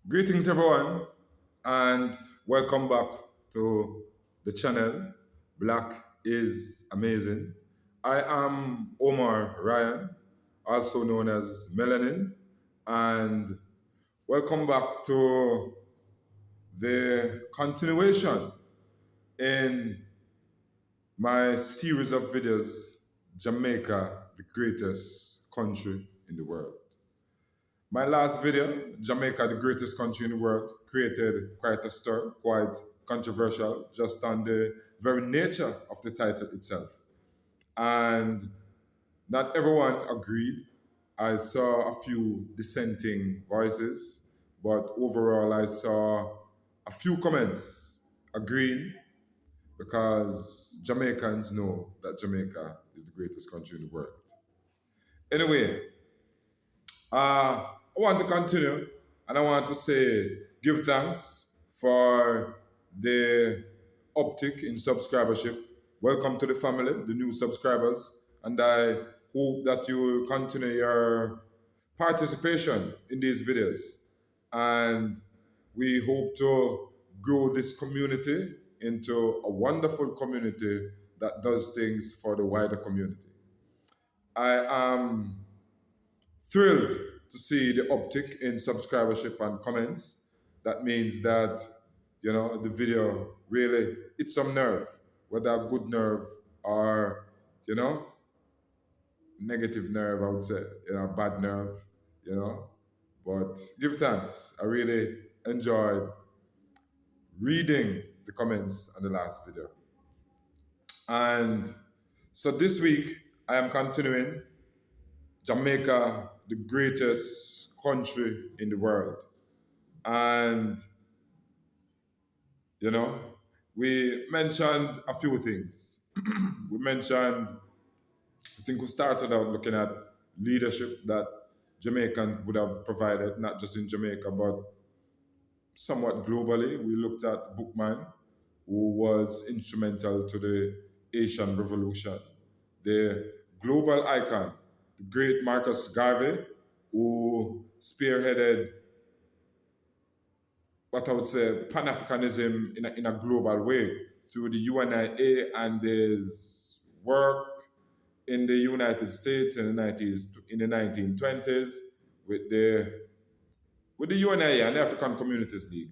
Greetings, everyone, and welcome back to the channel. Black is amazing. I am Omar Ryan, also known as Melanin, and welcome back to the continuation in my series of videos Jamaica, the greatest country in the world. My last video, Jamaica, the greatest country in the world, created quite a stir, quite controversial, just on the very nature of the title itself. And not everyone agreed. I saw a few dissenting voices, but overall, I saw a few comments agreeing because Jamaicans know that Jamaica is the greatest country in the world. Anyway, I want to continue and I want to say give thanks for the uptick in subscribership. Welcome to the family, the new subscribers, and I hope that you will continue your participation in these videos. And we hope to grow this community into a wonderful community that does things for the wider community. I am thrilled to see the uptick in subscribership and comments. That means that the video really hit some nerve, whether a good nerve or you know negative nerve. I would say bad nerve. You know, but give thanks. I really enjoyed reading the comments on the last video, and so this week I am continuing Jamaica, the greatest country in the world. And, you know, we mentioned a few things. We mentioned, I think we started out looking at leadership that Jamaicans would have provided, not just in Jamaica, but somewhat globally. We looked at Bookman, who was instrumental to the Asian Revolution, the global icon, the great Marcus Garvey, who spearheaded what I would say Pan Africanism in a global way through the UNIA and his work in the United States in the 1920s with the UNIA and the African Communities League.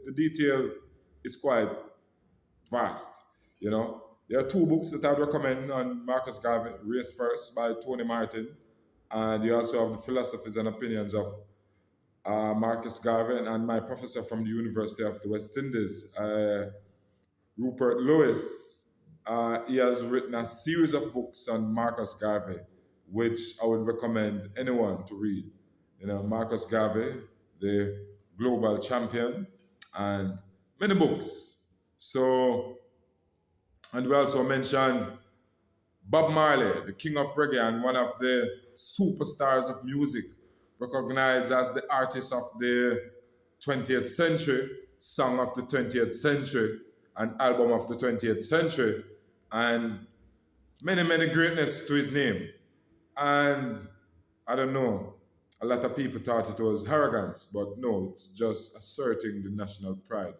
The detail is quite vast. There are two books that I would recommend on Marcus Garvey: Race First by Tony Martin, and you also have the Philosophies and Opinions of Marcus Garvey, and my professor from the University of the West Indies, Rupert Lewis. He has written a series of books on Marcus Garvey, which I would recommend anyone to read. Marcus Garvey, the global champion, and many books. So, and we also mentioned Bob Marley, the king of reggae and one of the superstars of music, recognized as the artist of the 20th century, song of the 20th century, and album of the 20th century, and many, many greatness to his name. And I don't know, a lot of people thought it was arrogance, but no, it's just asserting the national pride.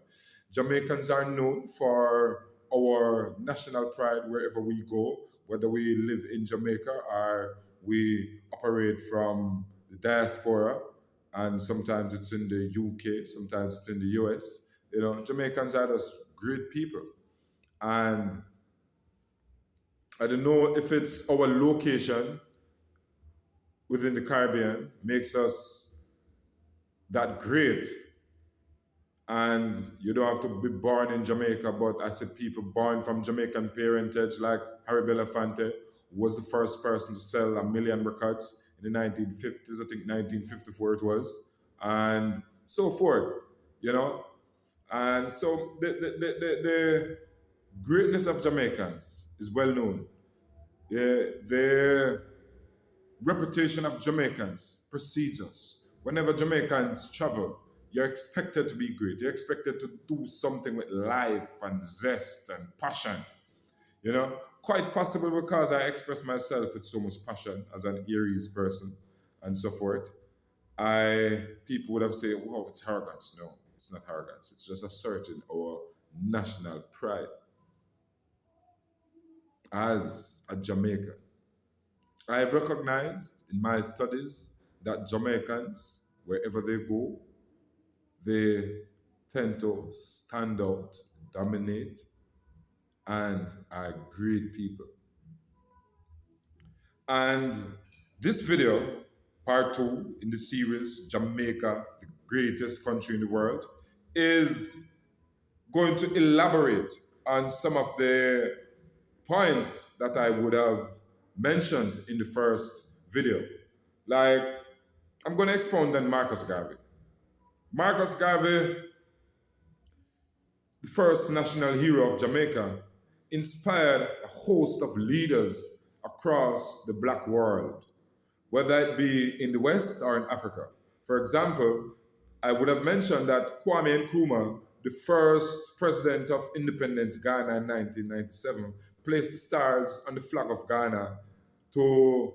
Jamaicans are known for our national pride wherever we go, whether we live in Jamaica or we operate from the diaspora, and sometimes it's in the UK, sometimes it's in the US. Jamaicans are just great people. And I don't know if it's our location within the Caribbean makes us that great. And you don't have to be born in Jamaica, but I said people born from Jamaican parentage, like Harry Belafonte, was the first person to sell 1 million records in the 1950s, I think 1954 it was, and so forth, And so the greatness of Jamaicans is well known. The reputation of Jamaicans precedes us. Whenever Jamaicans travel, you're expected to be great. You're expected to do something with life and zest and passion. Quite possible because I express myself with so much passion as an Aries person and so forth. I people would have said, "Wow, it's arrogance." No, it's not arrogance. It's just asserting our national pride as a Jamaican. I have recognized in my studies that Jamaicans, wherever they go, they tend to stand out, dominate, and are great people. And this video, part two in the series, Jamaica, the greatest country in the world, is going to elaborate on some of the points that I would have mentioned in the first video. Like, I'm going to expound on Marcus Garvey. Marcus Garvey, the first national hero of Jamaica, inspired a host of leaders across the black world, whether it be in the West or in Africa. For example, I would have mentioned that Kwame Nkrumah, the first president of independence Ghana in 1997, placed the stars on the flag of Ghana to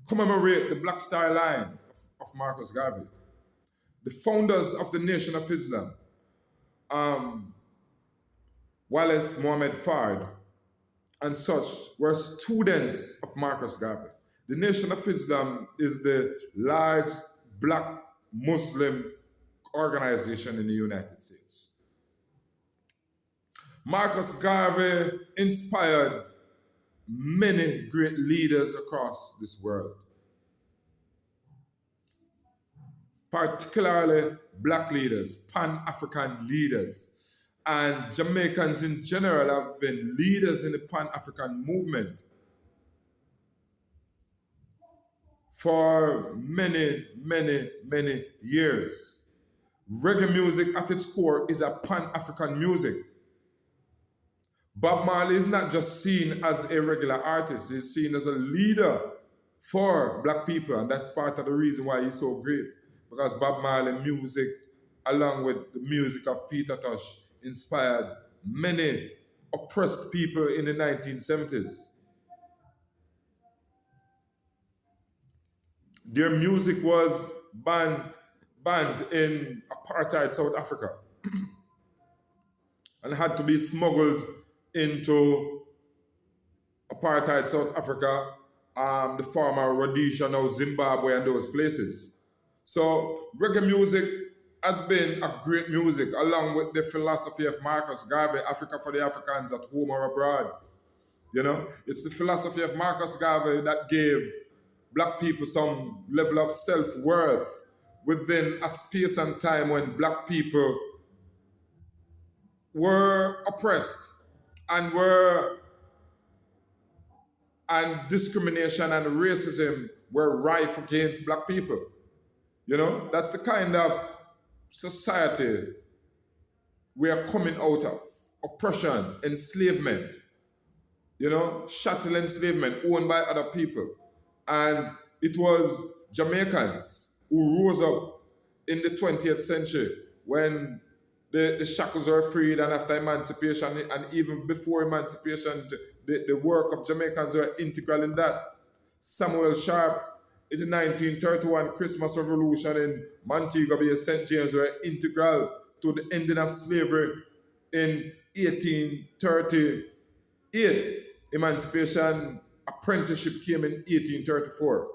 commemorate the Black Star Line of Marcus Garvey. The founders of the Nation of Islam, um, Wallace Mohammed Fard, and such were students of Marcus Garvey. The Nation of Islam is the large black Muslim organization in the United States. Marcus Garvey inspired many great leaders across this world, particularly black leaders, Pan-African leaders, and Jamaicans in general have been leaders in the Pan-African movement for many, many, many years. Reggae music at its core is a Pan-African music. Bob Marley is not just seen as a regular artist, he's seen as a leader for black people, and that's part of the reason why he's so great. Because Bob Marley music, along with the music of Peter Tosh, inspired many oppressed people in the 1970s. Their music was banned in apartheid South Africa and had to be smuggled into apartheid South Africa, the former Rhodesia, now Zimbabwe, and those places. So reggae music has been a great music, along with the philosophy of Marcus Garvey, Africa for the Africans at home or abroad. You know, it's the philosophy of Marcus Garvey that gave black people some level of self-worth within a space and time when black people were oppressed and discrimination and racism were rife against black people. You know, that's the kind of society we are coming out of. Oppression, enslavement, you know, chattel enslavement owned by other people. And it was Jamaicans who rose up in the 20th century when the shackles were freed, and after emancipation, and even before emancipation, the work of Jamaicans were integral in that. Samuel Sharp in the 1931 Christmas Revolution in Montego Bay, St. James were integral to the ending of slavery in 1838. Emancipation apprenticeship came in 1834.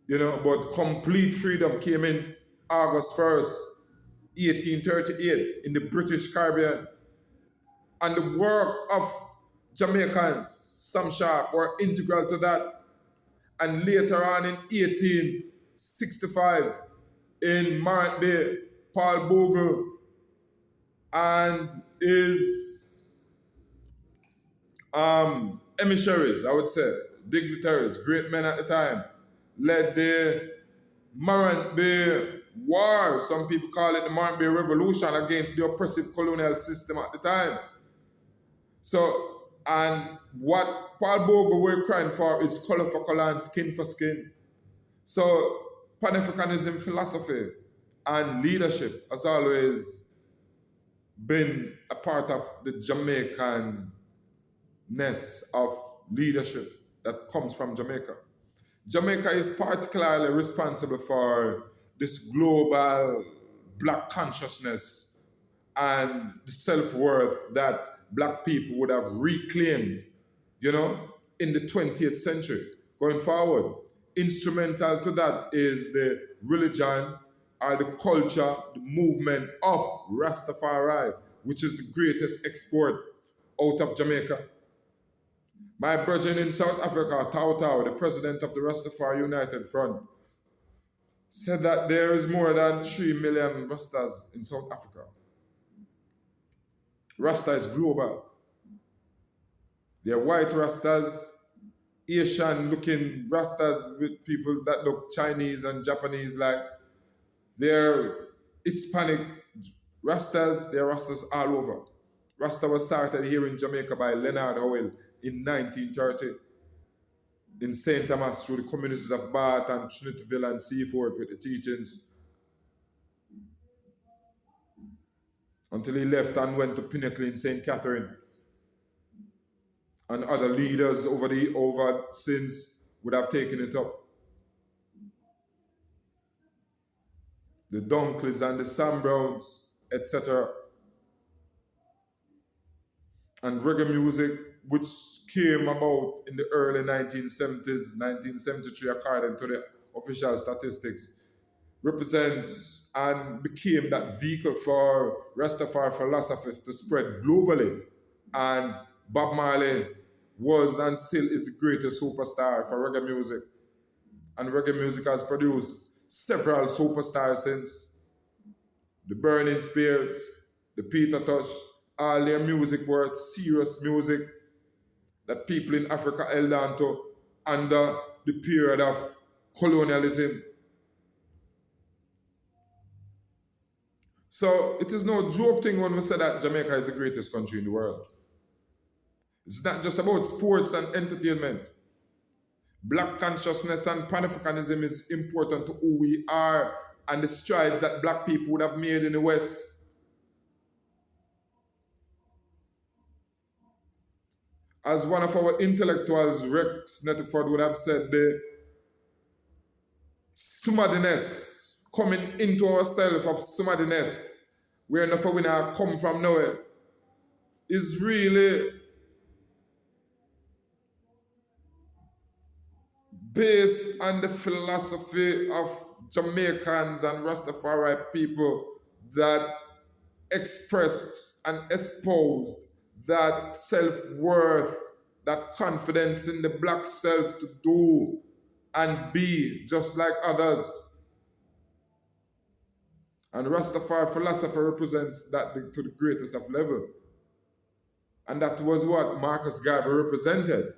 You know, but complete freedom came in August 1st, 1838 in the British Caribbean. And the work of Jamaicans, Sam Sharp, were integral to that. And later on in 1865, in Morant Bay, Paul Bogle and his emissaries, I would say, dignitaries, great men at the time, led the Morant Bay War. Some people call it the Morant Bay Revolution against the oppressive colonial system at the time. So, and what Paul Bogle were crying for is color for color and skin for skin. So, Pan-Africanism philosophy and leadership has always been a part of the Jamaican-ness of leadership that comes from Jamaica. Jamaica is particularly responsible for this global black consciousness and the self-worth that black people would have reclaimed, you know, in the 20th century going forward. Instrumental to that is the religion or the culture, the movement of Rastafari, which is the greatest export out of Jamaica. My brethren in South Africa, Tau Tau, the president of the Rastafari United Front, said that there is more than 3 million Rastas in South Africa. Rasta is global. There are white Rastas, Asian looking Rastas with people that look Chinese and Japanese like. They're Hispanic Rastas, there are Rastas all over. Rasta was started here in Jamaica by Leonard Howell in 1930 in St. Thomas through the communities of Bath and Trinityville and Seaford with the teachings until he left and went to Pinnacle in St. Catherine. And other leaders over since would have taken it up. The Dunkleys and the Sam Browns, etc. And reggae music, which came about in the early 1970s, 1973 according to the official statistics, represents and became that vehicle for Rastafari philosophy to spread globally. And Bob Marley was and still is the greatest superstar for reggae music. And reggae music has produced several superstars since. The Burning Spears, the Peter Tosh, all their music was serious music that people in Africa held on to under the period of colonialism. So it is no joke thing when we say that Jamaica is the greatest country in the world. It's not just about sports and entertainment. Black consciousness and Pan-Africanism is important to who we are and the strides that black people would have made in the West. As one of our intellectuals, Rex Nettiford, would have said, the sumadiness, coming into ourselves of sumadiness, where enough of we now come from nowhere, is really based on the philosophy of Jamaicans and Rastafari people that expressed and espoused that self-worth, that confidence in the black self to do and be just like others. And Rastafari philosophy represents that to the greatest of level. And that was what Marcus Garvey represented.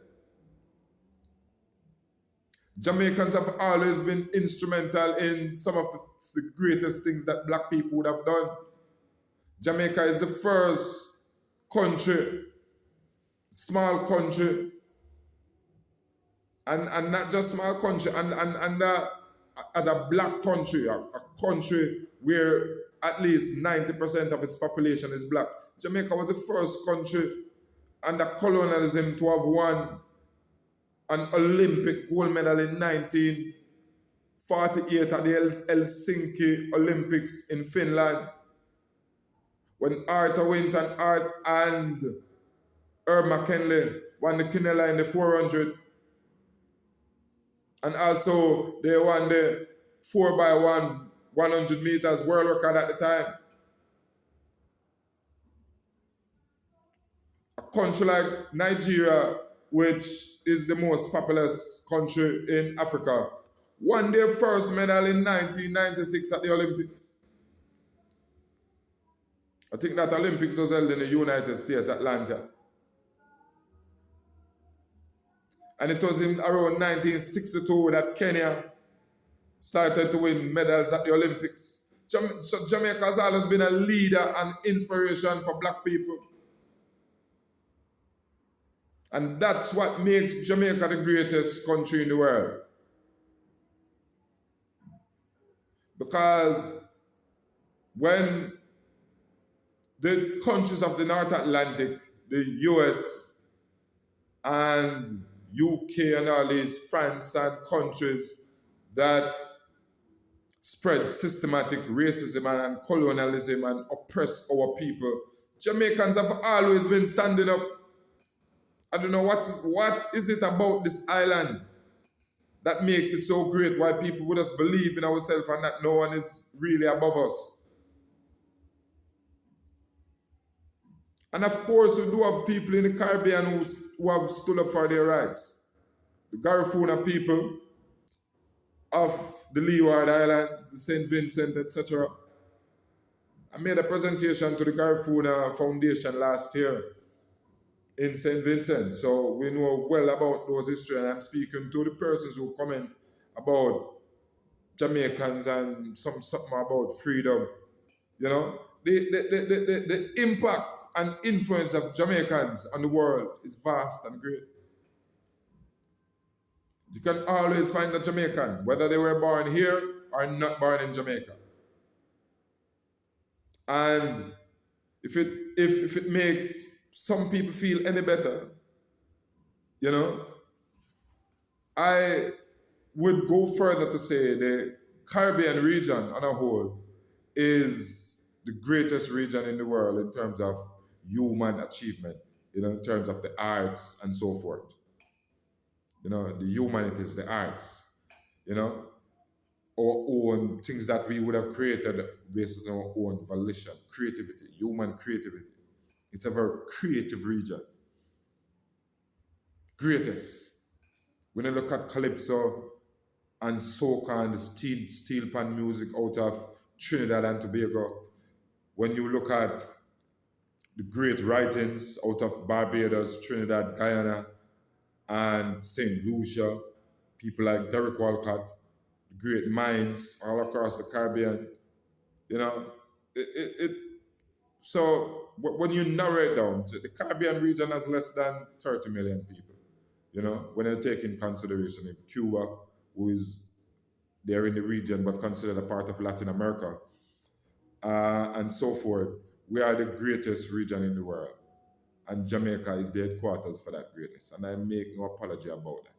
Jamaicans have always been instrumental in some of the greatest things that black people would have done. Jamaica is the first country, small country, and not just small country, and as a black country, a country where at least 90% of its population is black. Jamaica was the first country under colonialism to have won an Olympic gold medal in 1948 at the Helsinki Olympics in Finland, when Arthur Winton and Herb McKinley won the Quinella in the 400. And also they won the 4x1 100 meters world record at the time. A country like Nigeria, which is the most populous country in Africa, won their first medal in 1996 at the Olympics. I think that Olympics was held in the United States, Atlanta. And it was in around 1962 that Kenya started to win medals at the Olympics. So Jamaica has always been a leader and inspiration for black people. And that's what makes Jamaica the greatest country in the world. Because when the countries of the North Atlantic, the US and UK and all these France and countries that spread systematic racism and colonialism and oppress our people. Jamaicans have always been standing up. I don't know what is it about this island that makes it so great, why people would just believe in ourselves and that no one is really above us. And of course, we do have people in the Caribbean who have stood up for their rights. The Garifuna people of the Leeward Islands, the St. Vincent, etc. I made a presentation to the Garifuna Foundation last year in St. Vincent. So we know well about those history, and I'm speaking to the persons who comment about Jamaicans and something about freedom. You know, the impact and influence of Jamaicans on the world is vast and great. You can always find a Jamaican, whether they were born here or not born in Jamaica. And if it makes some people feel any better, you know, I would go further to say the Caribbean region on a whole is the greatest region in the world in terms of human achievement, you know, in terms of the arts and so forth. You know, the humanities, the arts, you know, our own things that we would have created based on our own volition, creativity, human creativity. It's a very creative region. Greatest. When you look at Calypso and soca and the steel pan music out of Trinidad and Tobago, when you look at the great writings out of Barbados, Trinidad, Guyana, and St. Lucia, people like Derek Walcott, the great minds all across the Caribbean, you know, so when you narrow it down, the Caribbean region has less than 30 million people, you know, when you take in consideration Cuba, who is there in the region but considered a part of Latin America, and so forth. We are the greatest region in the world, and Jamaica is the headquarters for that greatness, and I make no apology about that.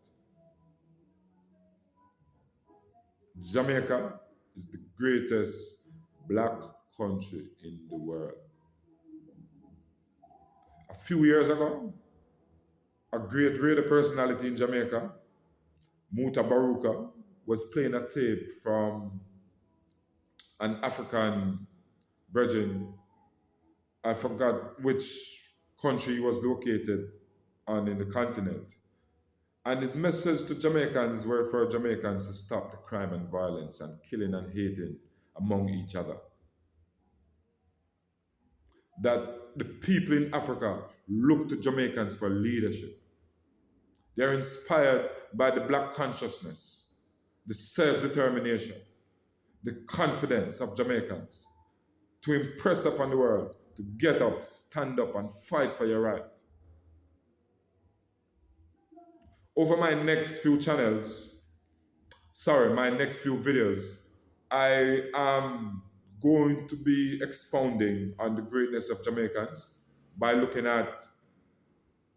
Jamaica is the greatest black country in the world. A few years ago, a great radio personality in Jamaica, Muta Baruka, was playing a tape from an African brethren. I forgot which country he was located on in the continent. And his message to Jamaicans were for Jamaicans to stop the crime and violence and killing and hating among each other. That the people in Africa look to Jamaicans for leadership. They're inspired by the black consciousness, the self-determination, the confidence of Jamaicans to impress upon the world, to get up, stand up, and fight for your right. Over my next few my next few videos, I am going to be expounding on the greatness of Jamaicans by looking at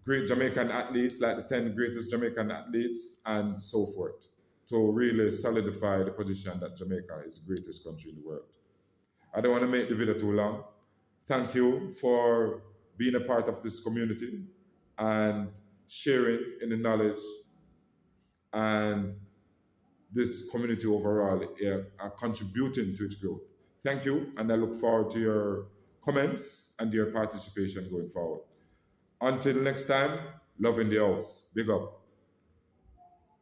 great Jamaican athletes, like the 10 greatest Jamaican athletes, and so forth, to really solidify the position that Jamaica is the greatest country in the world. I don't want to make the video too long. Thank you for being a part of this community and sharing in the knowledge and this community overall are contributing to its growth. Thank you, and I look forward to your comments and your participation going forward. Until next time, love in the house. Big up.